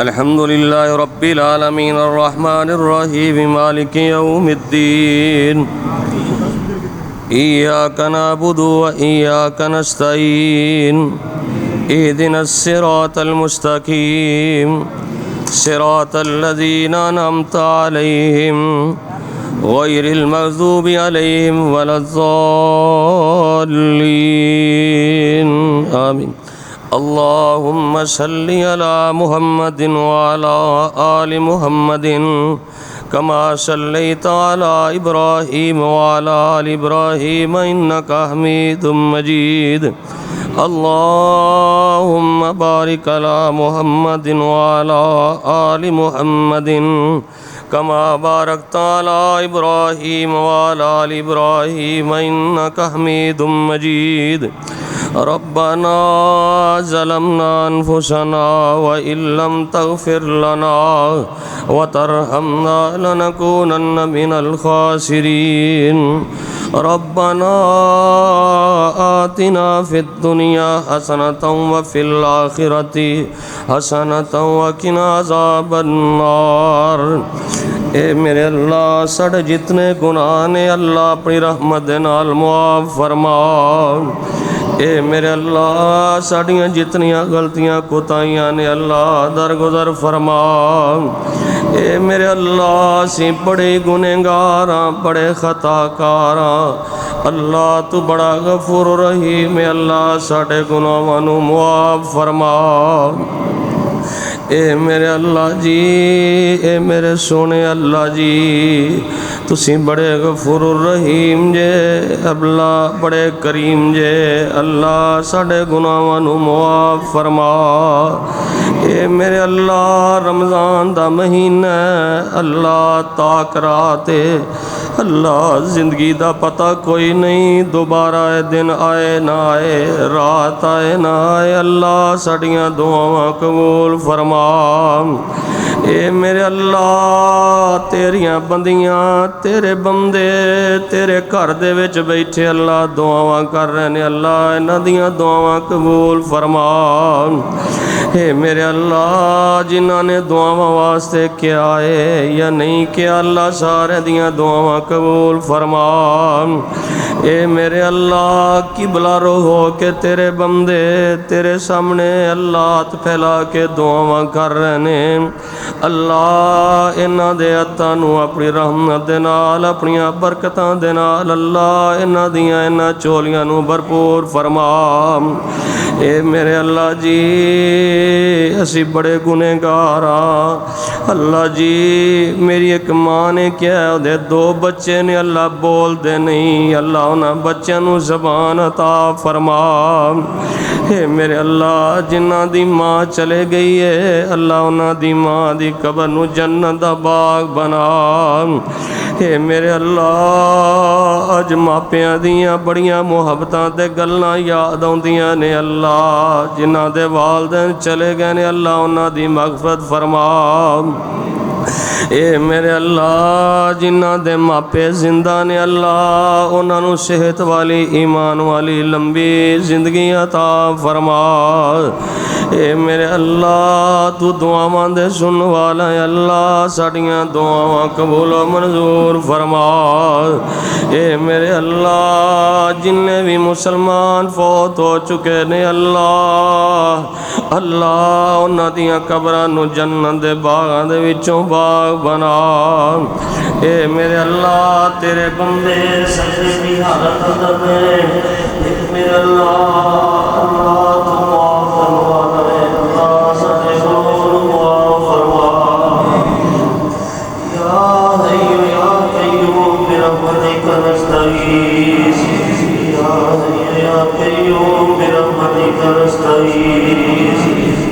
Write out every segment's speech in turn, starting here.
الحمد لله رب العالمين الرحمن الرحيم مالك يوم الدين إياك نعبد وإياك نستعين اهدنا الصراط المستقيم صراط الذين أنعمت عليهم غير المغضوب عليهم ولا الضالين آمين. اللهم صل على محمد وعلى آل محمد كما صليت على إبراهيم وعلى آل إبراهيم إنك حميد مجيد. اللهم بارك على محمد وعلى آل محمد كما باركت على إبراهيم وعلى آل إبراهيم إنك حميد مجيد. ربنا ظلمنا أنفسنا وإن لم تغفر لنا وترحمنا لنكونن من الخاسرين. ربنا آتنا في الدنيا حسنة وفي الآخرة حسنة وقنا عذاب النار. اے میرے اللہ ساڑھے جتنے گناہ نے اللہ اپنی رحمت نال معاف فرما. اے میرے اللہ ساڑھیاں جتنیاں غلطیاں کوتاہیاں نے اللہ درگزر فرما. اے میرے اللہ سی بڑے گنہگاراں بڑے خطا کاراں اللہ تو بڑا غفور رحیم اے اللہ ساڑھے گناہاں نو معاف فرما. اے میرے اللہ جی اے میرے سونے اللہ جی تسی بڑے غفور الرحیم جے اللہ بڑے کریم جے اللہ ساڑھے گناہاں نو معاف فرما. اے میرے اللہ رمضان دا مہینہ اللہ تاک رات اللہ زندگی دا پتہ کوئی نہیں دوبارہ دن آئے نہ آئے رات آئے نہ آئے اللہ ساڑیاں دعاواں قبول فرما. اے میرے اللہ تیریاں بندیاں تیرے بندے تیرے گھر دے وچ بیٹھے اللہ دعاواں کر رہے نے اللہ انہاں دیاں دعاواں قبول فرما. اے میرے اللہ جنہاں نے دعاواں واسطے کیا ہے یا نہیں کیا اللہ سارے دیاں دعاواں قبول فرما. اے میرے اللہ قبلہ رو ہو کے تیرے بندے تیرے سامنے اللہ ہاتھ پھیلا کے دعاواں کر رہے نے اللہ انہاں دے عطا نو اپنی رحمت دے نال اپنیاں برکتاں دے نال اللہ انہاں دیاں انہاں چولیاں نو بھرپور فرما. اے میرے اللہ جی اسی بڑے گنہگار ہاں اللہ جی میری ایک ماں نے کیا ہے دے دو بچے نے اللہ بول دے نہیں اللہ انہاں بچیاں نو زبان عطا فرما. اے میرے اللہ جنہاں دی ماں چلے گئی ہے اللہ انہاں دی ماں دی قبر نو جنت دا باغ بنا. اے میرے اللہ اج ماپیاں دیاں بڑیاں محبتاں تے گلاں یاد آوندیاں نے اللہ جنہاں دے والدین چلے گئے نے اللہ انہاں دی مغفرت فرما. اے میرے اللہ جنہاں دے ماپے زندہ نے اللہ انہاں نو صحت والی ایمان والی لمبی زندگی عطا فرما. اے میرے اللہ تو دعاواں دے سن والا ہے اللہ ساڑیاں دعاواں قبول و منظور فرما. اے میرے اللہ جننے بھی مسلمان فوت ہو چکے نے اللہ اللہ انہاں دیاں قبراں نو جنت دے باغاں دے وچوں باغ بنا. اے میرے اللہ تیرے بندے سجدے دی حالت اندر میں میرے اللہ اللہ تو معاف فرما دے اللہ ساڈے گناہ معاف فرما. یا حی یا قیوم برحمتک نستغیث یا حی یا قیوم برحمتک نستغیث.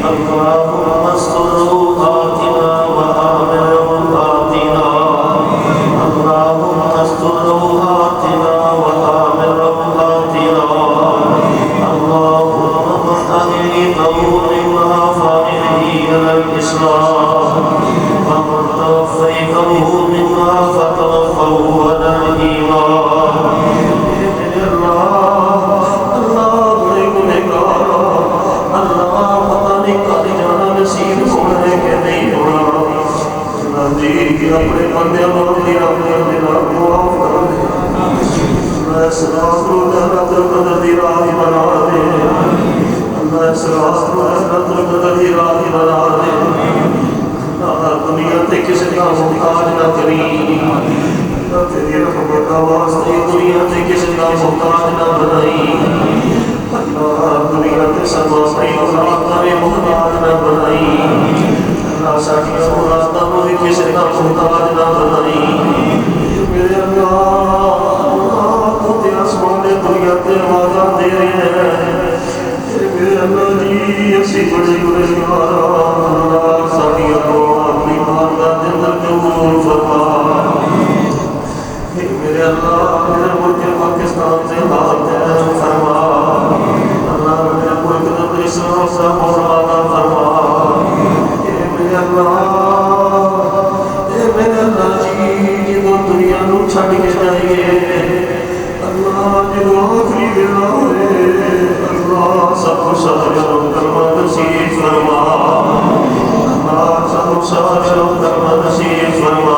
اللہم استر روحاتنا وآمن روحاتنا اللہم استر روحاتنا وآمن روحاتنا اللہم اهدنی قومنا فاهدنی إلى الإسلام ومن توفیته منا فتوفه على الإيمان. اللہ اللہ پتہ نہیں کدی جانا نصیب ہونے کے جی اپنے بندے مانگی اپنے دلوں معاف کر دے اللہ اس رات کو لہلت القدر دی رات بنا دے اللہ اس رات کو لہلت القدر دی رات بنا دے دنیا تے کسی کا محتاج نہ کری تیری رحمت کا واسطے دنیا تے کسی کا محتاج نہ بنائی اللہ دنیا تے سب اپنی اولاد میں محتاج نہ بنائی اللہ ساڈی اولاداں نوں بھی کسی کا محتاج نہ بنائی میرے اللہ تو تے آسمان دے دنیا تے آوازاں دے رہے ہیں میرے اللہ جی اسی بڑے گنہگار اللہ ساڈی اپنی بارگاہ دے اندر قبول فرما میرے اللہ میرے ملک پاکستان سے حال فرما اللہ میرے ملک کے اسلام سے مولا فرما میرے اللہ جی جدو دنیا نو چھڈ کے جائیے اللہ جدو آخری ویلا ہوئے اللہ سب کو شرم کرما نصیب فرما اللہ سب کو شرم کرما نصیب فرما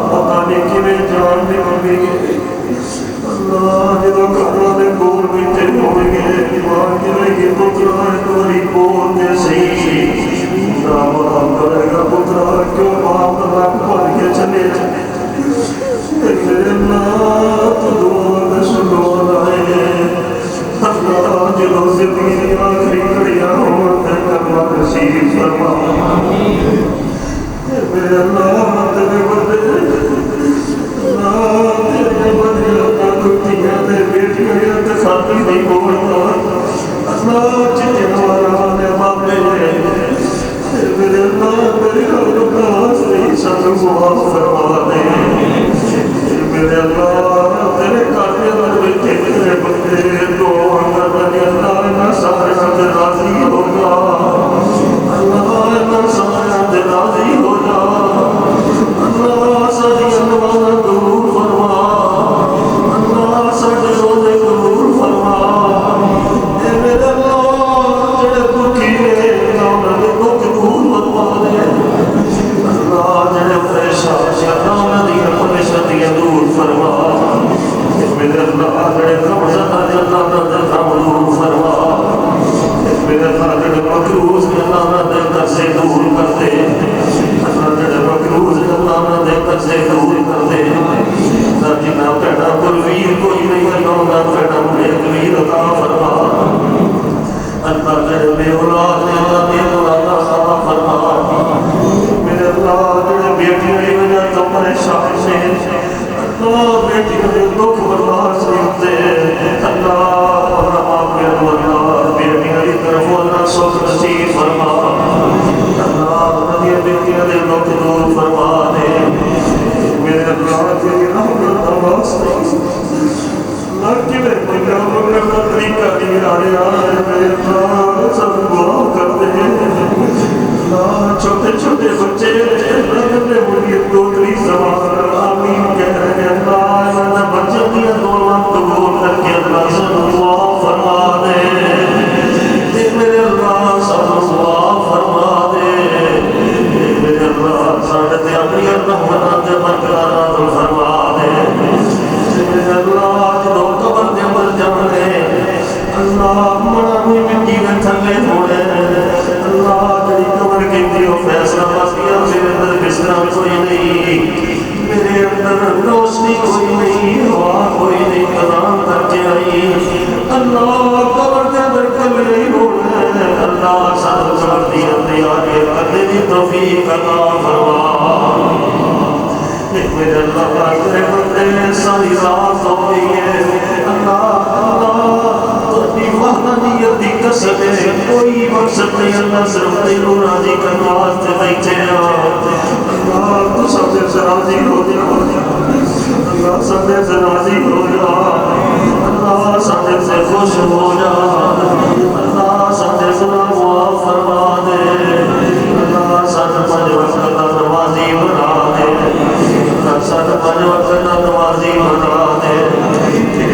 پتہ نہیں کیویں جان نکل گئی اللہ جدو قبر دے کول بیٹھے ہون گے ایمان کرے گی پترا ایک باری بول دے صحیح نام کرے گا پترا کیوں باپ رکھ پڑ کے چلے میرے اللہ تو دعا میں سنو لائے اللہ جدو زندگی دی آخری گھڑیاں ہون تے کرما نصیب فرما میرے اللہ تیرے بندے اللہ تیرے بندے اللہ کتیاں تے بیٹیاں تے ساتھی نہیں بولتا اللہ جتنے ہمارا نے باپے میرے اللہ میرے اللہ صحیح سب معاف فرما دے میرے اللہ تیرے کاٹے پر بیٹھے تیرے بندے دو اندر بنے اللہ سارے سے راضی ہو جا اللہ سارے سے راضی ہو جا اللہ ساری انوار دور فرما اللہ سارے روزے دور فرما اے میرے اللہ جڑے دکھی نے انہوں نے دکھ دور فرما دے اللہ جڑے پریشان سے انہوں نے پریشانیاں دور فرما میرے اللہ جڑے قبضہ دے اللہ نے غم دور فرما میرے اللہ جڑے مقروض نے اللہ نے قرضے دور کر دے اللہ جڑے مقروض نے اللہ نے قرضے دور کر دے جنہ پیڑا پر ویر کوئی نہیں اللہ پیڑا ایک ویر عطا فرما اللہ جڑے بے اولاد نے اللہ نے اولاد عطا فرما میرے اللہ جڑے بیٹیاں دی وجہ تو پریشان سے اللہ بیٹیاں دے دکھ برداشت نہیں ہوتے اللہ آپ کے اللہ بیٹیاں دی طرف اللہ سکھ نصیب فرما اللہ نبی بیٹیاں دے دکھ دور فرما دے میرے اللہ تیری رحمت کا واسطہ اللہ کی میں پیغام کرنا طریقہ دیا ہے میرے اللہ سب دعا کرتے ہیں اللہ چھوٹے چھوٹے بچے اللہ نے مجھے دوسری زبان آمین کہہ رہے ہیں اللہ نے بچوں کی دعا قبول کر کے اللہ سے دعا فرما دے میرے اللہ سب دعا فرما دے میرے اللہ ساڈے تے اپنی رحمت دے برقرار فرما دے میرے اللہ جو قبر دے اندر جانے اللہ مڑا مٹی دے تھلے ہونے اللہ جڑی قبر کیتی او فیصلہ واسطے میرے اندر بستر کوئی نہیں میرے اندر روشنی کوئی نہیں ہوا کوئی نہیں قدم کر کے آئی اللہ قبر دے اندر کلے ہی ہونے اللہ سب قبر دی اندر آگے کرنے دی توفیق عطا فرما میرے اللہ تیرے بندے ساری رات ہو گئی ہے اللہ تیری وحدانیت دی قسم ہے کوئی مقصد نہیں اللہ صرف تینوں راضی کرنے واسطے بیٹھے ہیں اللہ تو سب سے راضی ہو جا اللہ سب سے راضی ہو جا اللہ سب سے خوش ہو جا اللہ سب سے معاف فرما دے اللہ سب پنج وقت کا نمازی بنا دے سب پنج وقت کا نمازی بنا دے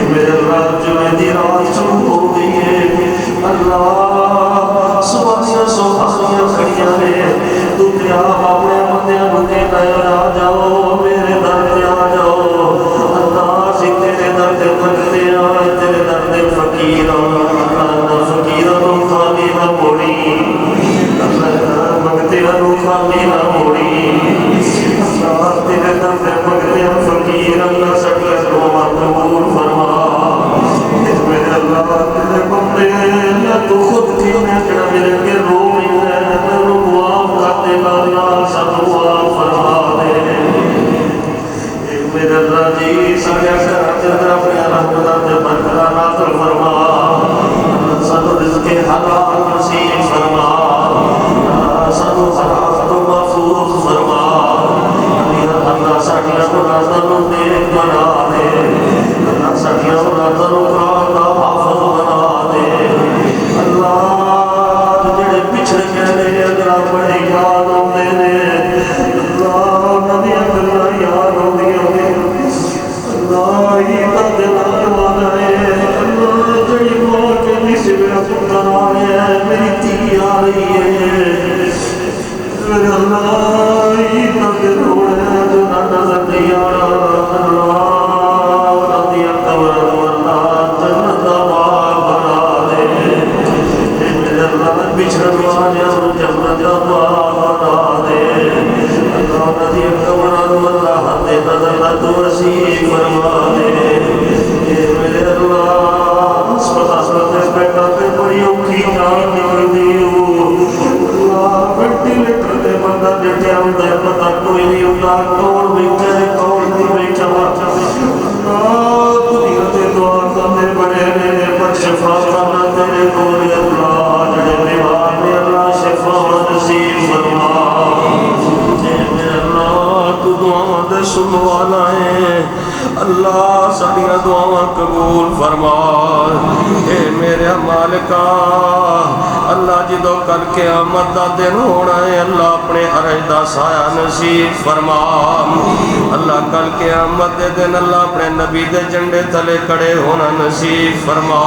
میرے رات جمعہ دی رات شروع ہو گئی ہے اللہ صبح سوہانیاں کھڑیاں نے تو تیرا اپنے اللہ بڑے یاد ہوتے ہیں اللہ انہوں نے گلاں یاد ہوندیاں اللہ یہ بندے والا ہے اللہ جڑی ماں کے نیچے میرا پتر آ رہا ہے میری تھی آ رہی ہے میرے اللہ یہ بندے روڑ ہے جو نہ نظر نہیں آ رہا اللہ رضی قبر اللہ جنت آباد بنا دے میرے اللہ بچھڑ والے اور جنت آباد بنا دے اللہ رضی قبر اللہ دے نظر تو نصیب فرما دے میرے اللہ اسپتال بیٹھا پہ بڑی اوکھی جان نکلتی ہو اللہ وینٹیلیٹر تے بندہ لیٹیا ہوندا ہے پتہ کوئی نہیں ہوندا کون بیٹھا ہے کون نہیں بیٹھا اللہ دنیا تے دعا کرنے بڑے نے پر شفا کرنا تیرے کول اللہ جڑے بیمار نے اللہ شفا نصیب فرما میرے اللہ تو دعاواں دے سننے والا ہے اللہ ساڈیاں دعاواں قبول فرما اے میرے مالکا اللہ جدو کل قیامت دا دن ہونا ہے اللہ اپنے عرش دا سایہ نصیب فرما اللہ کل قیامت دے دن اللہ اپنے نبی دے جھنڈے تلے کھڑے ہونا نصیب فرما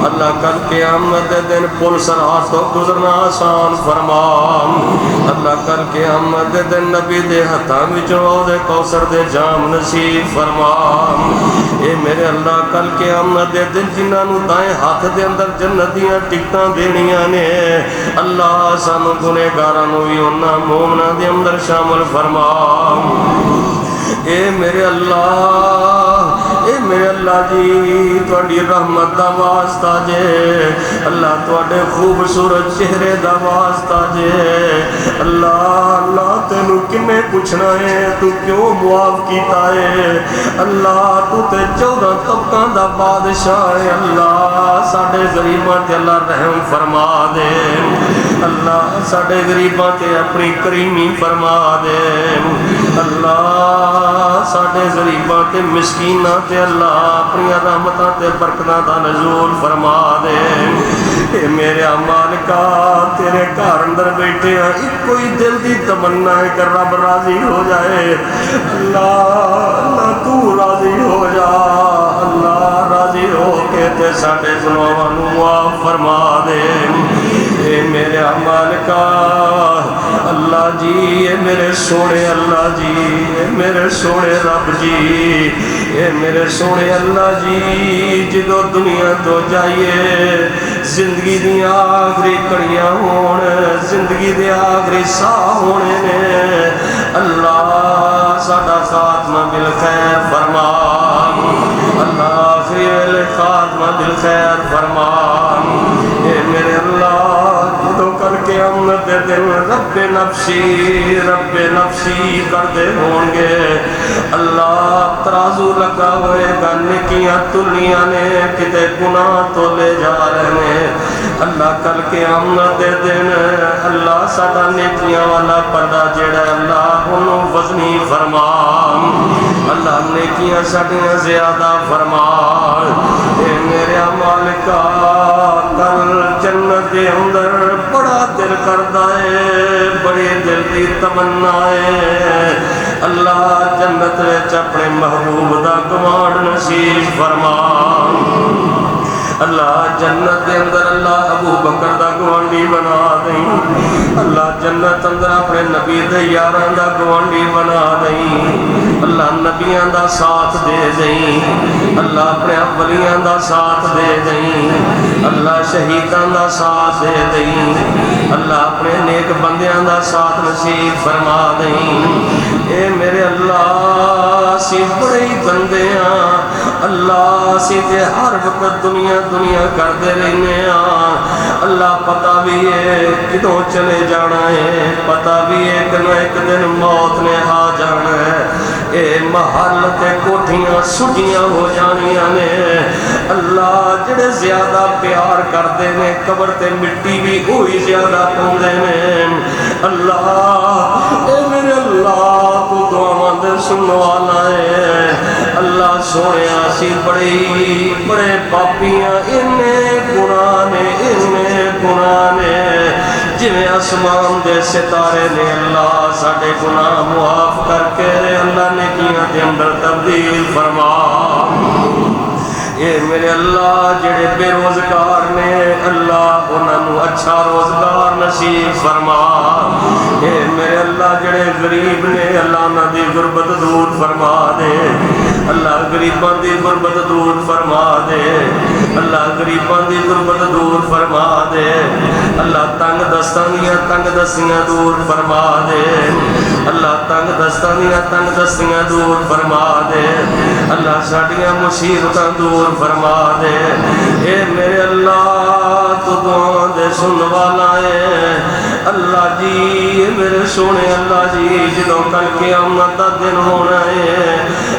اللہ کل قیامت دے دن پل صراط تو گزرنا آسان فرما اللہ کل قیامت دے دن نبی دے ہتھاں وچوں دے کوثر دے جام نصیب فرما اے میرے اللہ کل قیامت دے دن جنہاں نوں دائیں ہاتھ دے اندر جنت دیاں ٹکٹاں دینیاں نے اللہ سانو گنہگاراں نوں وی انہاں مومناں دے اندر شامل فرما اے میرے اللہ جی تواڈی رحمت دا واسطہ جے اللہ تواڈے خوبصورت چہرے دا واسطہ جے اللہ تینوں کنے پوچھنا ہے تو کیوں معاف کیتا ہے اللہ تو تے 14 طبقاں دا بادشاہ ہے اللہ ساڈے غریباں تے اللہ رحم فرما دے اللہ ساڈے غریباں تے اپنی کریمی فرما دے اللہ ساڈے غریباں تے مسکیناں تے اللہ اپنی رحمتاں تے برکتاں دا نزول فرما دے اے میرے مالکا تیرے گھر اندر بیٹھے ہیں ایک کوئی دل دی تمنا ہے کہ رب راضی ہو جائے اللہ تو راضی ہو جا اللہ راضی ہو کے تے ساڈے گناہاں نوں معاف فرما دے اے میرے مالکا اللہ جی اے میرے سونے اللہ جی اے میرے سونے رب جی اے میرے سونے اللہ جی جدو دنیا تو جائیے زندگی دی آخری کڑیاں ہون زندگی دے آخری ساہ ہونے نے اللہ ساڈا خاتمہ بالخیر فرما اللہ آخری ویلے خاتمہ بالخیر فرما اے میرے اللہ جدو کر کے امت دے دن رب نفسی کردے ہوں گے اللہ ترازو لگا ہوئے گا نکیاں تلیاں نے کتے گناہ تو لے جا رہے ہیں اللہ کل کے امت دے دن اللہ ساڈا نیکیاں والا پردہ جڑا اللہ انہوں وزنی فرما اللہ نیکیاں ساڈیاں زیادہ فرما اے میرے مالکا کل جنت دے اندر بڑا دل کردا ہے بڑی دل دی تمنا ہے اللہ جنت وچ اپنے محبوب دا گوانڈ نصیب فرما اللہ جنت دے اندر اللہ ابو بکر دا گوانڈی بنا دیں اللہ جنت اندر اپنے نبی دے یاراں دا گوانڈی بنا دیں اللہ نبیاں دا ساتھ دے دیں اللہ اپنے ولیاں دا ساتھ دے دیں اللہ شہیداں دا ساتھ دے دیں اللہ اپنے نیک بندیاں دا ساتھ نصیب فرما دیں اے میرے اللہ سی بڑے بندے ہیں اللہ سی تے ہر وقت دنیا کردے رہنے اللہ پتہ بھی ہے کدوں چلے جانا ہے پتہ بھی ہے کہ ایک دن موت نے آ جانا ہے اے محل تے کوٹھیاں سجیاں ہو جانیاں نے اللہ جڑے زیادہ پیار کردے نے قبر تے مٹی بھی وہی زیادہ پوندے نے اللہ اے میرے اللہ تو دعاواں دے سننے والا ہے اللہ سونے سی بڑے پاپیاں انہیں گناہ نے جویں آسمان دے ستارے نے اللہ ساڈے گناہ معاف کر کے اللہ نیکیاں دے اندر تبدیل فرما اے میرے اللہ جڑے بے روزگار نے اللہ انہوں اچھا روزگار نصیب فرما اے میرے اللہ جڑے غریب نے اللہ انہاں دی غربت دور فرما دے اللہ غریباں دی غربت دور فرما دے اللہ غریباں دی غربت دور فرما دے اللہ تنگ دستاں دیاں تنگ دستیاں دور فرما دے اللہ تنگ دستاں دیاں تنگ دستیاں دور فرما دے اللہ ساڈیاں مصیبتاں دور فرما دے اے میرے اللہ تو دعا دے سن والا ہے اللہ جی میرے سونے اللہ جی جدوں کل قیامت دا دن ہونا ہے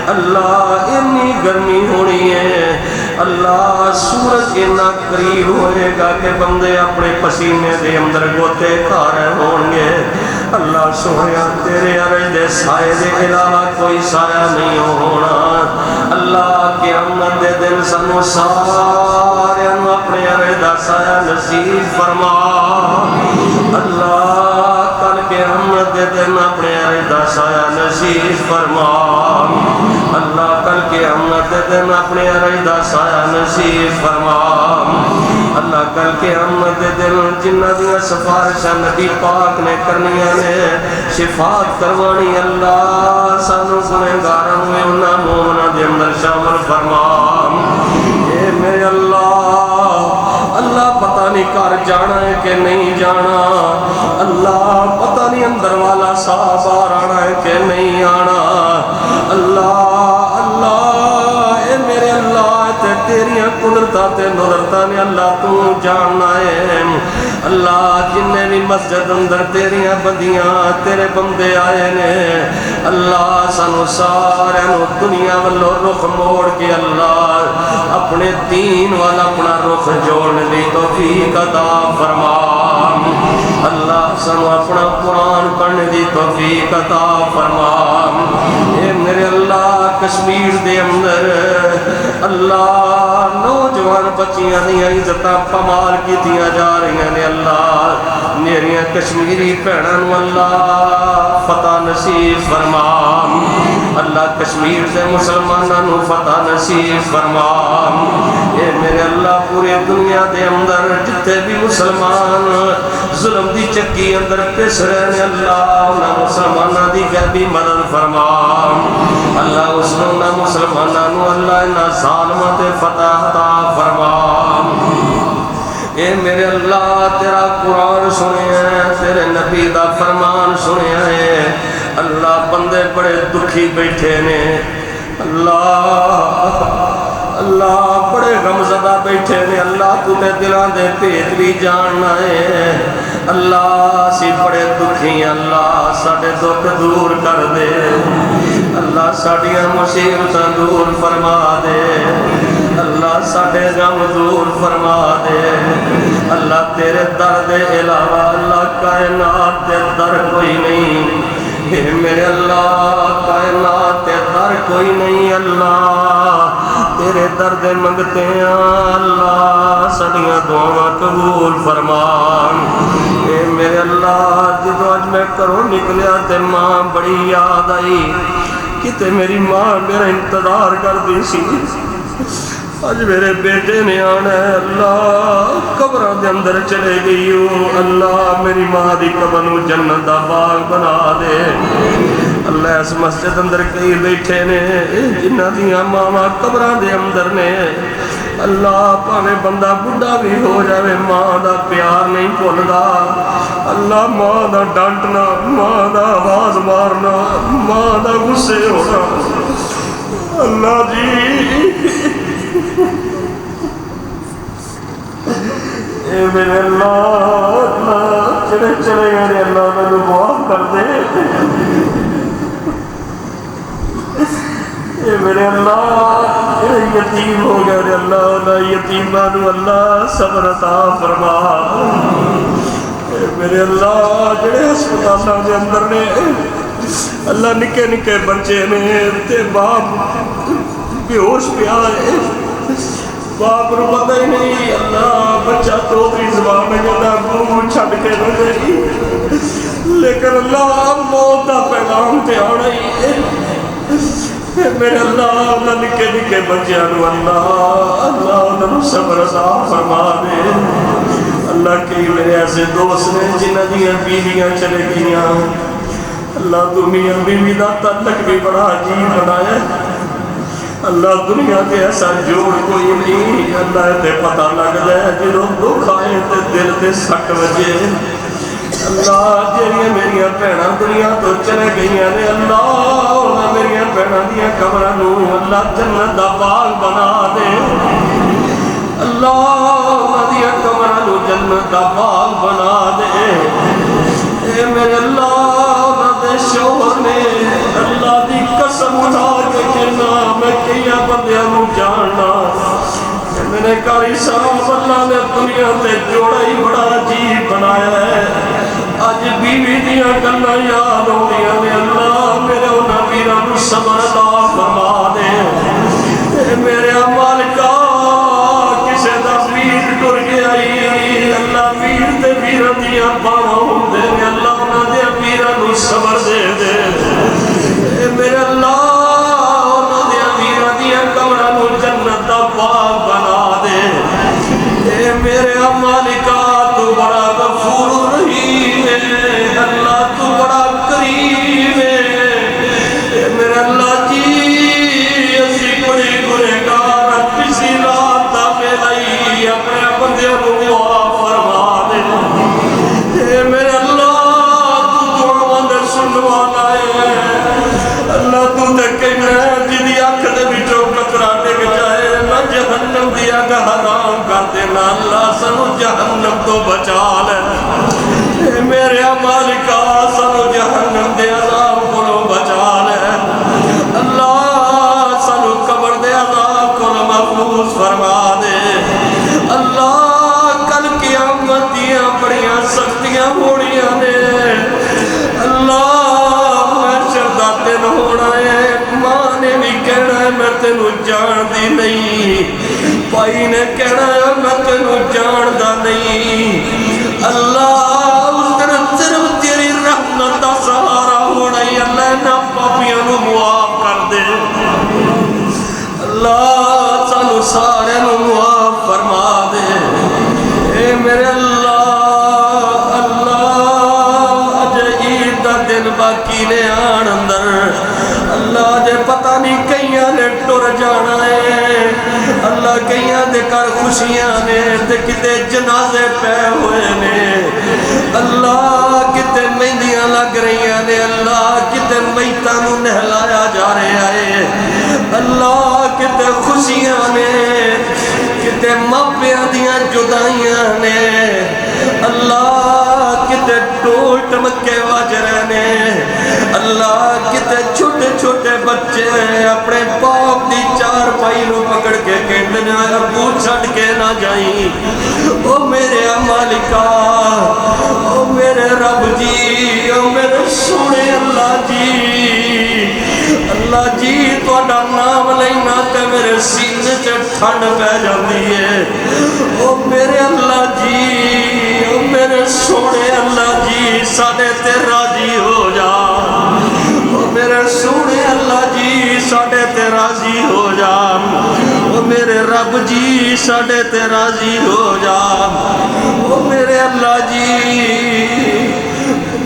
اللہ اتنی گرمی ہونی ہے اللہ سورج اتنا قریب ہوئے گا کہ بندے اپنے پسینے دے اندر گوتے کھا رہے ہوں گے اللہ سویا تیرے عرش دے سائے دے علاوہ کوئی سایہ نہیں ہونا اللہ قیامت دے دن سانو سارے اپنے عرش دا سایہ نصیب فرما اللہ کل قیامت دے دن اپنے عرش دا سایہ نصیب فرما اللہ کل قیامت دے دن اپنے عرش دا سایہ نصیب فرما اللہ کل قیامت دے دن جنہ دیاں سفارشاں نبی پاک نے کرنیاں نے شفاعت کروانی اللہ سانو گنہگاراں میں انہاں مومناں دے اندر شامل فرما اے میرے اللہ اللہ پتہ نہیں کر جانا ہے کہ نہیں جانا اللہ پتہ نہیں اندر والا صاحب آنا ہے کہ نہیں آنا اللہ اللہ اے میرے اللہ تیریاں قدرتاں تے نظرتاں نے اللہ تو جاننا ہے اللہ جنہیں بھی مسجد اندر تیریاں بندیاں تیرے بندے آئے نے اللہ سانو سارے دنیا والو رخ موڑ کے اللہ اپنے دین والا اپنا رخ جوڑنے دی توفیق عطا فرما اللہ سانو اپنا قرآن پڑھنے دی توفیق عطا فرما اے میرے اللہ کشمیر دے اندر اللہ نوجوان بچیاں دیاں عزتاں پامال کیتیاں جا رہی ہیں اللہ میریاں کشمیری بھیناں اللہ فتح نصیب فرما اللہ کشمیر سے مسلمانوں فتح نصیب فرما اے میرے اللہ پورے دنیا دے اندر جتنے بھی مسلمان ظلم دی چکی اندر پس رہنے اللہ انہاں مسلمانوں دی غیبی مدد فرما اللہ اس نے مسلمانوں اللہ انہاں ظالماں تے فتح عطا فرما اے میرے اللہ تیرا قرآن سنے ہیں تیرے نبی دا فرمان سنے ہیں اللہ بندے بڑے دکھی بیٹھے نے اللہ اللہ بڑے غمزدہ بیٹھے نے اللہ تو تے دلان دے پیت بھی جاننا ہے اللہ سی بڑے دکھی اللہ ساڑے دکھ دور کر دے اللہ ساڑیاں مصیبتاں دور فرما دے اللہ ساڑے غم دور فرما دے اللہ تیرے در دے علاوہ اللہ کائنات دے در کوئی نہیں اے میرے اللہ کائنات دے در کوئی نہیں اللہ تیرے درد منگتے ہیں اللہ سڑیاں دعاں قبول فرمان اے میرے اللہ جدو آج میں کروں نکلیا تے ماں بڑی یاد آئی کتے میری ماں میرا انتظار کر دی سی آج میرے بیٹے نے آنا ہے اللہ قبروں دے اندر چلے گئی ہوں اللہ میری ماں دی قبر نو جنت دا باغ بنا دے اللہ اس مسجد اندر کئی بیٹھے نے جنہ دیاں ماما قبروں دے اندر نے اللہ پانے بندہ بڑھا بھی ہو جائے ماں دا پیار نہیں بھولدا اللہ ماں دا ڈانٹنا ماں دا آواز مارنا ماں دا غصے ہونا اللہ جی اے میرے اللہ چلے چلے گئے اللہ میں معاف کر دے اے میرے اللہ یتیم ہو گئے اللہ یتیمانو اللہ صبر عطا فرما اے میرے اللہ جڑے ہسپتالاں دے اندر نے اللہ نکے نکے بچے نے تے باپ بے ہوش پیا ہے باپ رو پتہ ہی نہیں اللہ بچہ دوسری زبان میں کہتا منہ چھڈ کے نہ گئی لیکن اللہ موت کا پیغام تے آنا ہی ہے میرے اللہ نہ نکے نکے بچیاں نو اللہ انہوں صبر عطا فرما دے اللہ کی میرے ایسے دوست نے جنہ دیاں بیویاں چلے گیاں اللہ تو میاں بیوی دا تعلق بھی بڑا عجیب بنایا اللہ دنیا کے ایسا جوڑ کوئی نہیں اللہ تے پتہ لگ جائے جنہوں دکھ آئے تے دل تے سٹ وجے اللہ جیڑیاں میریاں بہناں دنیا تو چلے گئیاں نے اللہ انہاں میریاں بہناں دیاں قبراں نو اللہ جنت دا باغ بنا دے اللہ انہاں دیاں قبراں نو جنت دا باغ بنا دے اے میرے اللہ انہاں دے شوہر نے اللہ دی قسم اٹھا کے کہنا میں کئیاں بندیاں نو جاننا میرے قاری صاحب اللہ نے دنیا تے جوڑا ہی بڑا عجیب بنایا ہے آج بیوی دیاں گلاں یاد ہوندیاں نے اللہ میرے انہاں ویراں نو صبر عطا فرما دے اے میرے مالکا کسے دا ویر ٹر گیا اللہ ویر تے ویراں دیاں باواں ہوندے نے اللہ انہاں دے ویراں نو صبر دے دے اے میرے اللہ انہاں دے ویراں دیاں قبراں نو جنت دا باغ بنا دے اے میرے مالکا تو بڑا غفور رحیم ہے اللہ تو بڑا کریم ہے اے میرے اللہ جی اسی بڑی گنہگار کسی رات دا ویلائی اپنے بندیاں نو معاف فرما دے اے میرے اللہ تو دعاواں دے سنن والا ہے اللہ تو تے کہنا جدی اکھ دے وچوں قطرہ ڈگ جائے نہ جہنم دی اگ حرام کر دینا اللہ سنو جہنم تو بچا لے اے میرے مالکا سنو جہنم دے عذاب کو بچا لے اللہ سنو قبر دے عذاب کو محفوظ فرما دے اللہ کل قیامت دیاں بڑیاں سختیاں ہونیاں نے اللہ محشر دا دن ہونا ہے ماں نے بھی کہنا ہے میں تینوں جان دی نہیں بھائی نے کہنا ہے میں تینوں جان دا نہیں اللہ اس دن صرف تیری رحمت دا سہارا ہونا ہے اللہ نہ پاپیاں نو معاف کر دے اللہ سانو سارے نو معاف فرما دے اے میرے اللہ اللہ اجے عید دا دن باقی نے آن اندر اللہ جے پتہ نہیں کئیاں نے ٹر جانا ہے اللہ کئیاں دے کر خوشیاں نے تے کتے جنازے پہ ہوئے نے اللہ کتے مہندیاں لگ رہی نے اللہ کتے میتاں نو نہلایا جا رہا ہے اللہ کتے خوشیاں نے کتے ماپیاں دیاں جدائیاں نے اللہ کتے ٹول ٹمکے واج رہے نے اللہ کتے چھوٹے چھوٹے بچے اپنے باپ دی چار پائی نو پکڑ کے کہندے نے ابو چھڈ کے نہ جائیں او میرے مالکا او میرے رب جی او میرے سونے اللہ جی اللہ جی تہاڈا نام لینا تے میرے سینے تے ٹھنڈ پہ جاندی ہے او میرے اللہ جی او میرے سونے اللہ جی ساڈے تے راضی ہو جا او میرے سونے اللہ جی ساڈے تے راضی ہو جا او میرے رب جی ساڈے تے راضی ہو جا او میرے اللہ جی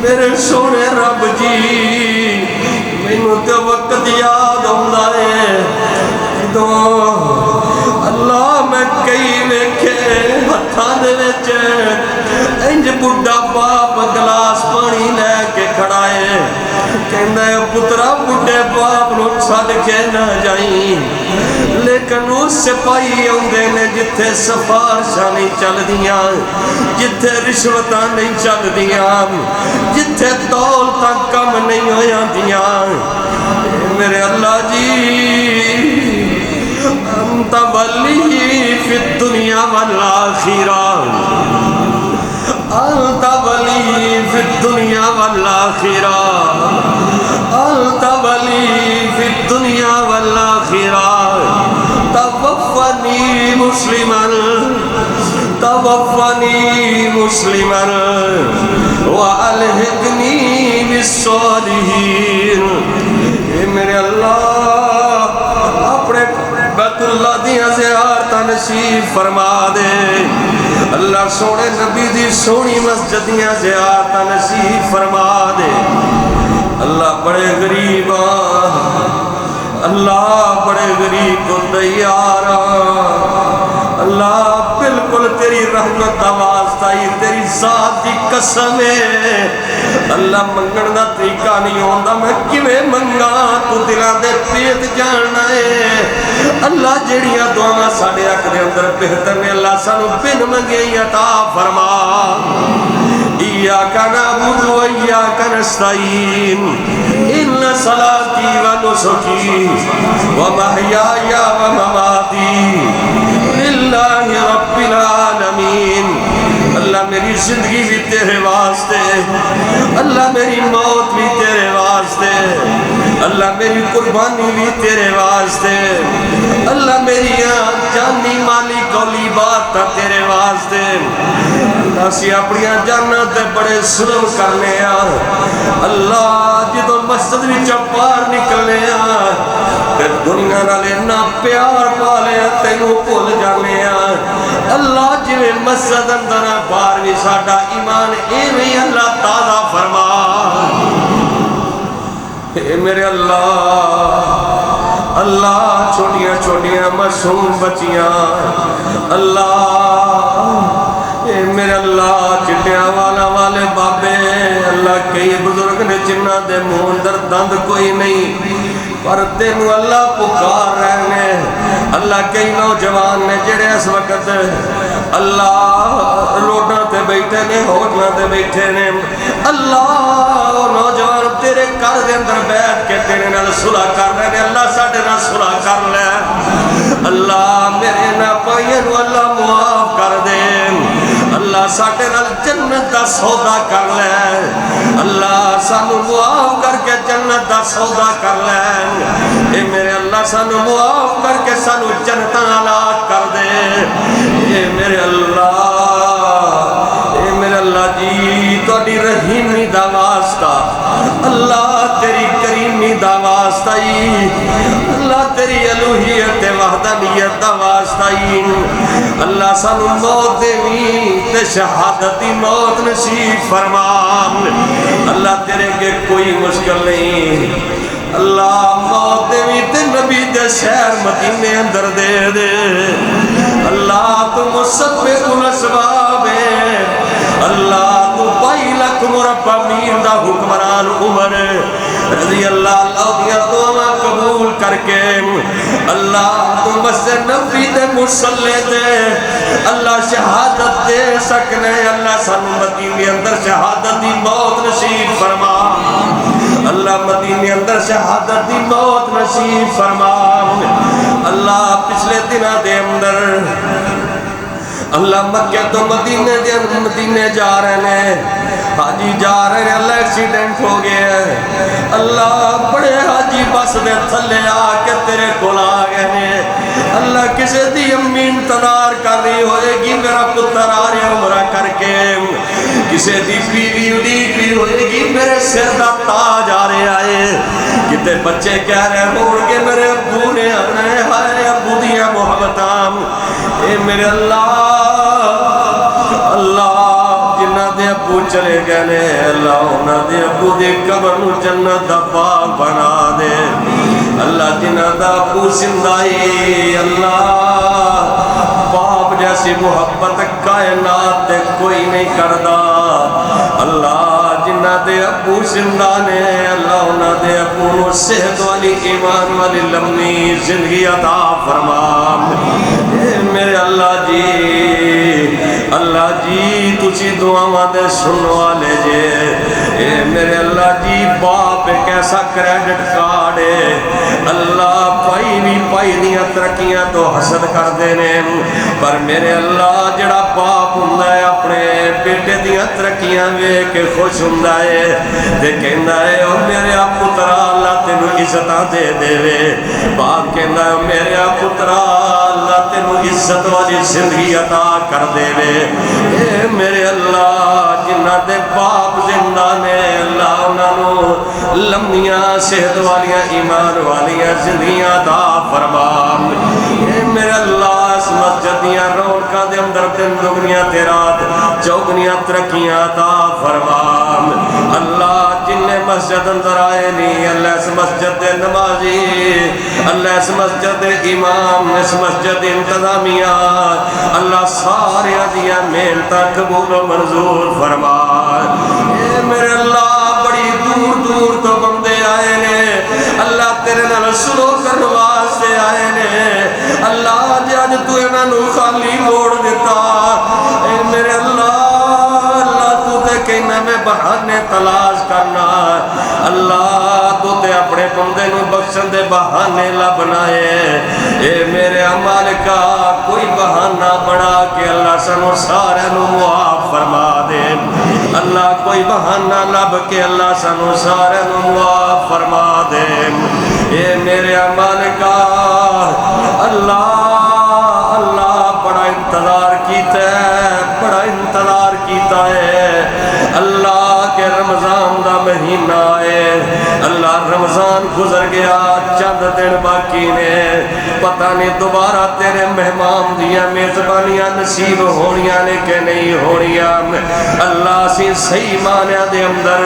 میرے سونے رب جی مینوں تے وقت یاد آوندا ہے تو اللہ میں کئی ویکھے ہتھاں دے وچ انج بڈھا باپ گلاس پانی لے کے کھڑا ہے کہندا ہے پترا بڈھے باپ نو چھڈ کے نہ جائیں لیکن اس سپاہی اوندے نے جتھے سفارشاں نہیں چلدیاں جتھے رشوتاں نہیں چلدیاں جتھے دولتاں کم نہیں ہو جاندیاں میرے اللہ جی انت ولی فی الدنیا والآخرہ انت ولی فی الدنیا والآخرہ انت ولی فی الدنیا والآخرہ توفنی مسلمن توفنی مسلمن والحقنی بالصالحین۔ اے میرے اللہ اپنے بیت اللہ دیاں زیارتاں نصیب فرما دے، اللہ سونے نبی دی سونی مسجدیاں زیارتاں نصیب فرما دے۔ اللہ بڑے غریب اللہ بڑے غریب کو تیار اللہ بالکل تیری رحمت دا واسطہ ہی تیری ذات دی قسم ہے اللہ منگن دا طریقہ نہیں ہوندا میں کیویں منگا تو دلاں دے پیت جاننا ہے اللہ جڑیاں دعاواں ساڈے حق دے اندر بہتر نے اللہ سانو بن منگے عطا فرما۔ ایاک نعبد و ایاک نستعین ان صلاتی و نسکی و محیای و مماتی للہ رب العالمین۔ اللہ میری زندگی بھی تیرے واسطے، اللہ میری موت بھی تیرے واسطے، اللہ میری قربانی بھی تیرے واسطے، اللہ میری جانی مالی کولی بات تیرے واسطے۔ اسی اپنی جانت دے بڑے ظلم کرنے اللہ جدو مسجد وچوں باہر نکلنے تے دنیا نال اتنا پیار پا لیا تینوں بھول جانے اللہ جویں مسجد اندر باہر بھی ساڈا ایمان ایویں اللہ تازہ فرما۔ اے میرے اللہ چھوٹیاں چھوٹیاں معصوم بچیاں اللہ اے میرے اللہ چٹیاں والا والے بابے اللہ کئی بزرگ نے جنہ دے منہ اندر دند کوئی نہیں پر تینوں اللہ پکار رہنے اللہ کئی نوجوان نے جڑے اس وقت اللہ روڈاں تے بیٹھے نے ہوٹلاں تے بیٹھے نے اللہ نوجوان تیرے گھر دے اندر بیٹھ کے تیرے نال صلح کر رہے نے اللہ ساڈے نال صلح کر لے اللہ میرے ناپائیاں نو اللہ معاف کر دے اللہ ساڈے نال جنت دا سودا کر لے اللہ سانو معاف کر کے جنت دا سودا کر لے اے میرے اللہ سانو معاف کر کے سانو جنتاں علاق کر دے اے میرے اللہ جی تہاڈی رحیمی دا واسطہ اللہ تیری کریمی دا واسطہ اللہ تیری الوہیت وحدانیت دا واسطہ اللہ سانو موت دیویں تے شہادت دی موت نصیب فرما اللہ تیرے کے کوئی مشکل نہیں اللہ موت دیویں تے نبی دے شہر مدینے اندر دے دے اللہ تو مسبب الاسباب ہے اللہ تو 22 لاکھ مربع میل دا حکمران عمر رضی اللہ دیا دعا قبول کر کے اللہ تو مسجد نبی دے مصلی دے اللہ شہادت دے سکنے اللہ سانو مدینے اندر شہادت دی موت نصیب فرما اللہ مدینے اندر شہادت دی موت نصیب فرما اللہ پچھلے دنوں دے اندر اللہ مکہ تو مدینے جا رہے ہیں حاجی جا رہے ہیں اللہ ایکسیڈنٹ ہو گیا ہے اللہ بڑے حاجی بس دے تھلے آ کے تیرے کول آ گئے ہیں اللہ کسے دی امی انتظار کر رہی ہوئے گی میرا پتر آ رہا عمرہ کر کے کسے دی بیوی اڑیک رہی ہوئے گی میرے سر دا تاج آ رہے آئے کتے بچے کہہ رہے ہوں گے میرے ابو نے آنا ہے ہائے ابو دیا محبتام اے میرے اللہ جنہ دے ابو چلے گئے نے اللہ انہ دے ابو دے قبر نو جنت دا باغ بنا دے اللہ جنہ دا ابو زندائی اللہ باپ جیسی محبت کائنات دے کوئی نہیں کردہ اللہ جنہ دے ابو زندہ نے اللہ انہ دے ابو نو صحت والی ایمان والی لمبی زندگی عطا فرما اے میرے اللہ جی تجھی دعاواں دے سنو والے جے اے میرے اللہ جی باپ ایک ایسا کریڈٹ کارڈ ہے اللہ پائی بھی پائی دیاں ترقیاں تو حسد کر دینے پر میرے اللہ جڑا باپ ہوندا ہے اپنے بیٹے دیاں ترقیاں ویکھ کے خوش ہوندا ہے تے کہندا ہے او میرے پترا اللہ تینوں عزتاں دے دے باپ کہندا ہے میرے پترا اللہ تینوں عزت والی زندگی عطا کر دے اے میرے اللہ جنہاں دے باپ زندہ نے اللہ انہاں لمبیاں صحت والیاں ایمان والیاں زندگیاں عطا فرما اے میرے اللہ اس مسجد دیاں رونقاں دے اندر دن دگنیاں تے رات چوگنیاں ترقیاں عطا فرما اللہ جن مسجد اندر آئے نہیں اللہ اس مسجد دے نمازی اللہ اس مسجد دے امام اس مسجد انتظامیہ اللہ سارے دیا محنتاں قبول و منظور فرما اے میرے اللہ بڑی دور دور تو بندے آئے نے اللہ تیرے نال سلو کرنے واسطے آئے نے اللہ جے اج تو انہاں نو خالی موڑ دیتا اے میرے اللہ کہنا میں بہانے تلاش کرنا اللہ تو تے اپنے بندے نو بخشن دے بہانے لبنائے اے میرے مالکا کوئی بہانہ بنا کے اللہ سنو سارے نو معاف فرما دے اللہ کوئی بہانہ لب کے اللہ سنو سارے نو معاف فرما دے اے میرے مالکا اللہ اللہ بڑا انتظار کیتا ہے بڑا انتظار کیتا ہے اللہ کے رمضان دا مہینہ ہے اللہ رمضان گزر گیا چند دن باقی نے پتہ نہیں دوبارہ تیرے مہمان دیا میزبانیاں نصیب ہونیاں نے کہ نہیں ہونیاں اللہ سی صحیح معنی دے اندر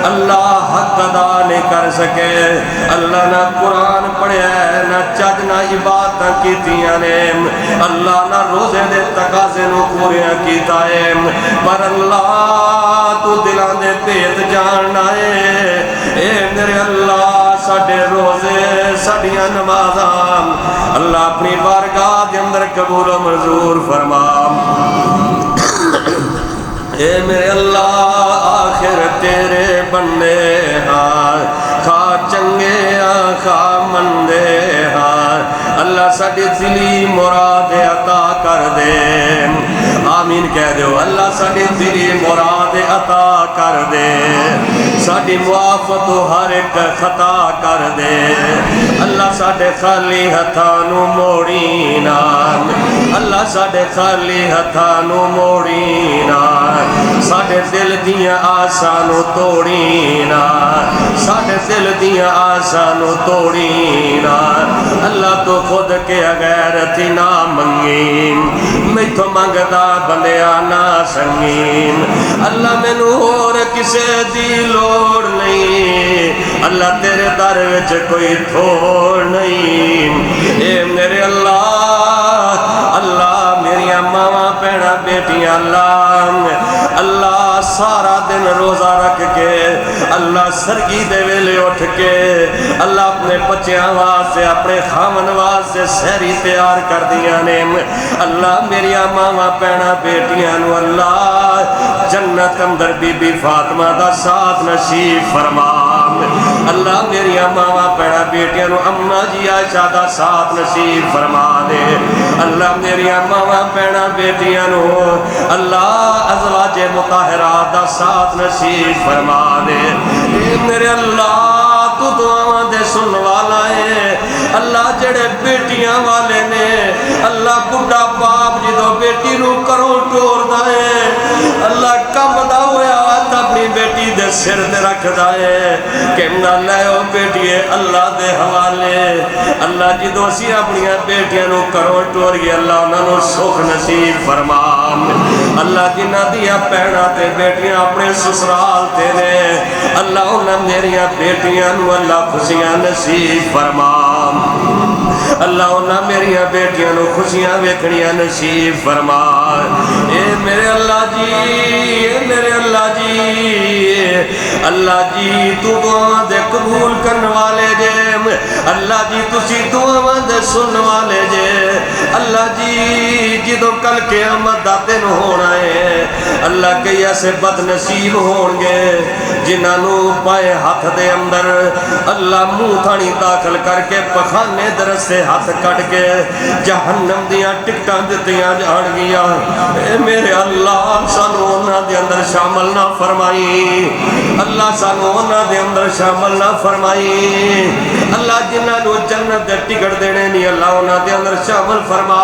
اللہ حق ادا نہیں کر سکے اللہ نہ قرآن پڑھیا ہے نہ چد نہ عبادت کیتیاں نے اللہ نہ روزے دے تقاضے نو پوریا کیتا ہے پر اللہ تو دلان دے پیت جاننا ہے اے میرے اللہ ساڑھے روزے ساڑھیاں نمازاں اللہ اپنی بارگاہ دے اندر قبول و منظور فرما اے میرے اللہ آخر تیرے بندے ہاں خواہ چنگے خواہ مندے ہاں اللہ ساڑھی دلی مراد عطا کر دے آمین کہہ دو اللہ ساڑھی دلی مراد عطا کر دے ساڑھی معافت ہر ایک خطا کر دے اللہ ساڑھے خالی ہتھانو موڑینا اللہ ساڑھے خالی ہتھانو موڑینا ساڑھے دل دیاں آسانو توڑینا ساڑھے دل دیاں آسانو توڑینا اللہ تو خود کے غیرتی نہ منگین میں تو منگدا بندیا نہ سنگین اللہ میں نو اور کسے دی لوڑ نہیں اللہ تیرے در وچ کوئی تھوڑ نہیں اے میرے اللہ اللہ میری ماما پیڑا بیٹی اللہ سارا دن روزہ رکھ کے اللہ سرگی دے ویلے اٹھ کے اللہ اپنے بچیاں واسطے اپنے خامن واسطے سہری تیار کر دیا نے اللہ میری ماما پینا بیٹیاں نو اللہ جنت اندر بی بی فاطمہ دا ساتھ نصیب فرما اللہ میری ماما پینا بیٹیاں نو اماں جی عائشہ دا ساتھ نصیب فرما دے اللہ میری ماما پینا بیٹیاں نو اللہ ازواج مطہرات دا ساتھ نصیب فرما دے میرے اللہ تو دعاواں دے سن والا ہے اللہ جڑے بیٹیاں والے نے اللہ بڑا باپ جدو بیٹی نو کرو ٹور دائے اللہ کم دا ہویا اپنی بیٹی دے سر دے رکھ دائے کہ نہ لے او بیٹیے اللہ دے حوالے اللہ جدو اسی اپنی بیٹیاں نو کرو ٹوری اللہ انہوں نو سکھ نصیب فرما اللہ جنہ دیا پہنا تے بیٹیاں اپنے سسرال تے نے اللہ انہوں میریاں بیٹیاں نو اللہ خوشیاں نصیب فرما اللہ انہوں میریاں بیٹیاں نو خوشیاں ویکھنیاں نصیب فرما اے میرے اللہ جی اے میرے اللہ جی اللہ جی تو دعا دے قبول کرنے والے جے اللہ جی تسی دعا دے سن والے جے اللہ جی جدو کل قیامت دا دن ہونا ہے اللہ کئی ایسے بد نصیب ہون گے جنہاں نو پائے ہاتھ دے اندر اللہ منہ تھانی داخل کر کے پخانے درستے ہاتھ کٹ کے جہنم دیاں ٹکٹاں دتیاں جان گیا اے میرے اللہ سانو انہاں دے اندر شامل نہ فرمائی اللہ سانو انہاں دے اندر شامل نہ فرمائی اللہ جنہاں نو جنت دے ٹکٹ دینے نہیں اللہ انہاں دے اندر شامل فرما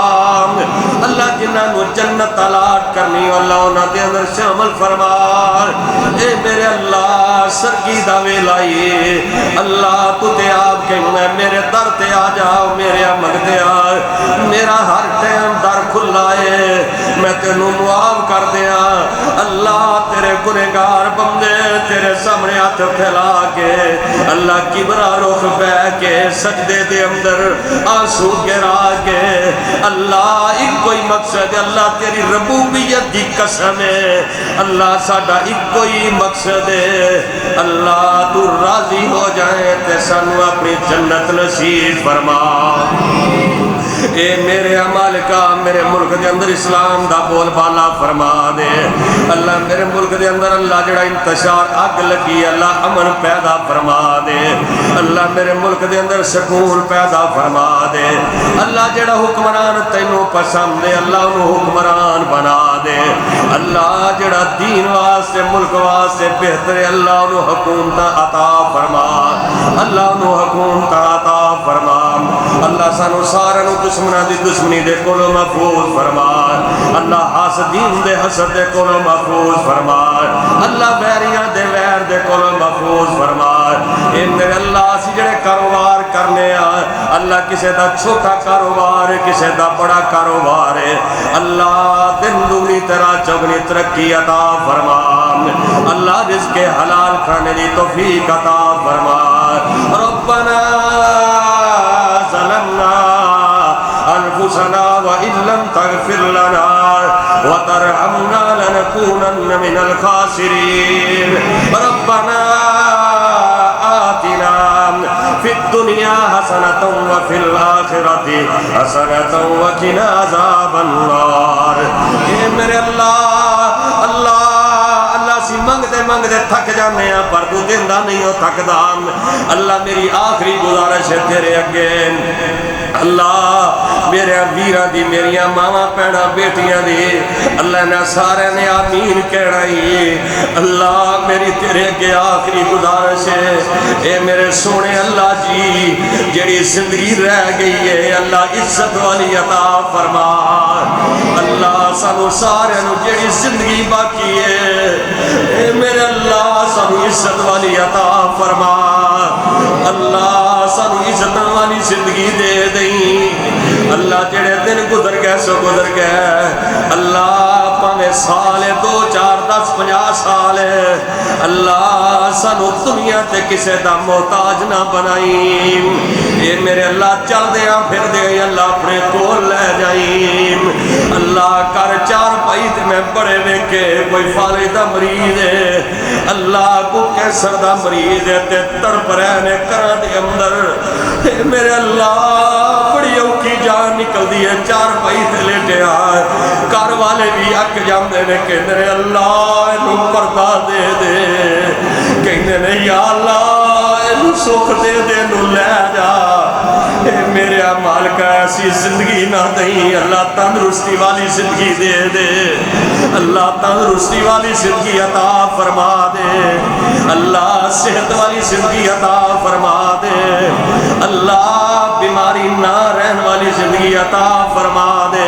اللہ جنہاں نو جنت الاٹ کرنی اللہ انہاں دے اندر شامل فرما اے میرے اللہ سرگی دا ویلائی اللہ تو تے آپ کہنا میرے در تے آ جاؤ میرے مگدے آ میرا ہر ٹائم در کھلا ہے میں تینوں معاف کر دیا اللہ تیرے گنہگار بندے تیرے سامنے ہاتھ پھیلا کے اللہ کبرا رخ بہ کے سجدے دے اندر آنسو گرا کے اللہ ایک کوئی مقصد اللہ تیری ربوبیت دی قسم ہے اللہ ساڈا ایک کوئی مقصد ہے اللہ تو راضی ہو جائے تے سانو اپنی جنت نصیب فرما اے میرے مالکا میرے ملک دے اندر اسلام دا بول بالا فرما دے اللہ میرے ملک دے اندر اللہ جڑا انتشار اگ لگی اللہ امن پیدا فرما دے اللہ میرے ملک دے اندر سکون پیدا فرما دے اللہ جڑا حکمران تینوں پسند دے اللہ انہوں حکمران بنا دے اللہ جڑا دین واسطے ملک واسطے بہتر ہے اللہ انہوں حکومت عطا فرما اللہ انہوں حکومت عطا فرما اللہ سانو سارنو دشمنہ دی دشمنی دے کولو محفوظ فرما اللہ حاسدین دے حسد دے کولو محفوظ فرما اللہ بیریاں دے ویر دے کولو محفوظ فرما اے میرے اللہ سی جڑے کاروبار کرنے اللہ کسے دا چھوٹا کاروبار کسے دا بڑا کاروبار ہے اللہ دن دگنی تیرا چگنی ترقی عطا فرما اللہ رزق حلال کھانے دی توفیق عطا فرما ربنا ظلمنا أنفسنا وإن لم تغفر لنا وترحمنا لنكونن من الخاسرين ربنا آتنا في الدنيا حسنة وفي الآخرة حسنة وقنا عذاب النار اے میرے اللہ اللہ سی منگدے تھک جانے ہیں پر تو دیندہ نہیں ہو تھک دام اللہ میری آخری گزارش ہے تیرے اگے اللہ میرے ویرہ دی میریاں ماما پیڑا بیٹیاں دی اللہ نے سارے نے آمین کہنا ہی اللہ میری تیرے اگے آخری گزارش ہے اے میرے سونے اللہ جی جڑی زندگی رہ گئی ہے اللہ عزت والی عطا فرما اللہ سانو سارے نو جڑی زندگی باقی ہے اے میرے اللہ سانو عزت والی عطا فرما اللہ سانو عزت والی زندگی دے دیں اللہ جڑے دن گزر گئے سو گزر گئے اللہ پانے سال 2 4 10 50 سال اللہ سانو دنیا تے کسے دا محتاج نہ بنائیں اے میرے اللہ چل دیاں پھر دے اللہ اپنے کول لے جائیں اللہ کر 4 پائی تے میں بڑے ویکے کوئی فالج دا مریض ہے اللہ کو کینسر دا مریض ہے تے تڑپ رہنے کرا دے اندر اے میرے اللہ بڑی اوکی جان نکل دی ہے 4 پائی تے لیٹے آئے کار والے بھی اک جاندے نے کہ میرے اللہ انہوں پردہ دے دے کہنے نے یا اللہ انہوں سوکھ دے دے انہوں لے جا اے میرے عمال کا ایسی زندگی نہ دیں اللہ تندرستی والی زندگی دے دے اللہ تندرستی والی زندگی عطا فرما دے اللہ صحت والی زندگی عطا فرما دے اللہ بیماری نہ رہن والی زندگی عطا فرما دے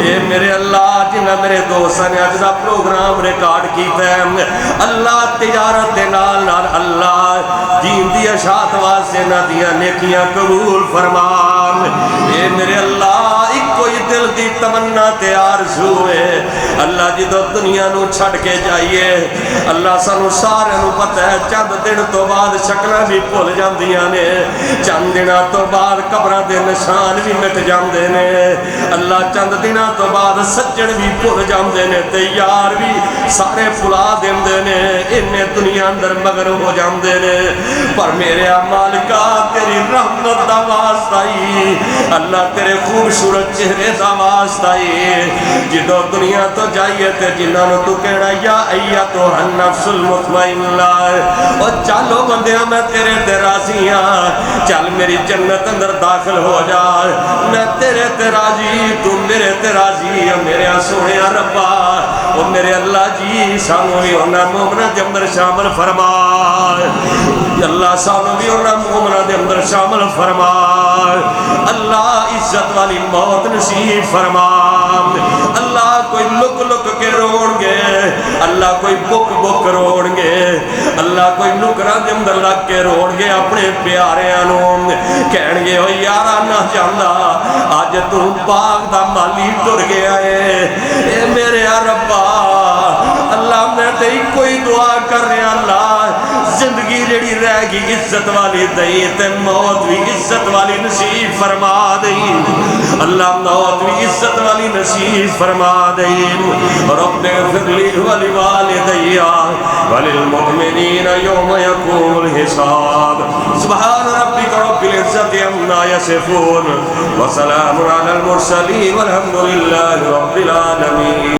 اے میرے اللہ جنہ میرے دوستہ نے اجدہ پروگرام ریکارڈ کی ہے اللہ تجارت دے نال نال اللہ دین دی اشاعت واسطے نہ دیا نیکیاں قبول فرمان اے میرے اللہ ایک کوئی دل دی تمنا تیار ہوئے اللہ جی دو دنیا نو چھڑ کے جائیے اللہ سانو سارے نو پتہ ہے چند دن تو بعد شکلہ بھی بھول جاندیاں نے چند دنہ تو بعد قبرہ دے نشان بھی مٹ جاندے نے اللہ چند دنہ تو بعد سجن بھی بھول جاندے نے تے یار بھی سارے پھلا دیندے نے انہیں دنیا اندر مگر ہو جاندے نے پر میرے مالکا تیری رحمت دا واسطہ ہی اللہ تیرے خوبصورت چہرے دا واسطہ ہے جدو دنیا تو جائیے تے جنہاں نو تو کہنا یا ایتھا النفس المطمئنہ او چلو بندیاں میں تیرے تے راضی ہاں چل میری جنت اندر داخل ہو جا میں تیرے تے راضی تو میرے تے راضی میرے سونے ربا او میرے اللہ جی سانو بھی انہاں مومناں دے اندر شامل فرما اللہ سانو بھی انہاں مومناں دے اندر شامل فرما اللہ عزت والی موت نصیب فرما اللہ کوئی لک لک کے روڑ گے اللہ کوئی بک بک روڑ گے اللہ کوئی نکرہ دے اندر لگ کے روڑ گے اپنے پیارے انہوں کہن گے او یارا نہ جاندہ آج تو باغ دا مالی ٹر گیا ہے اے میرے ربا اللہ میں تیری کوئی دعا کر رہے اللہ زندگی جڑی رہ گی عزت والی دئی تے موت بھی عزت والی نصیب فرما دئی اللہ موت بھی عزت والی نصیب فرما دئی رب اغفر لی ولوالدی وللمؤمنین یوم یقوم الحساب سبحان ربک رب العزت عما یصفون وسلام علی المرسلین والحمد للہ رب العالمین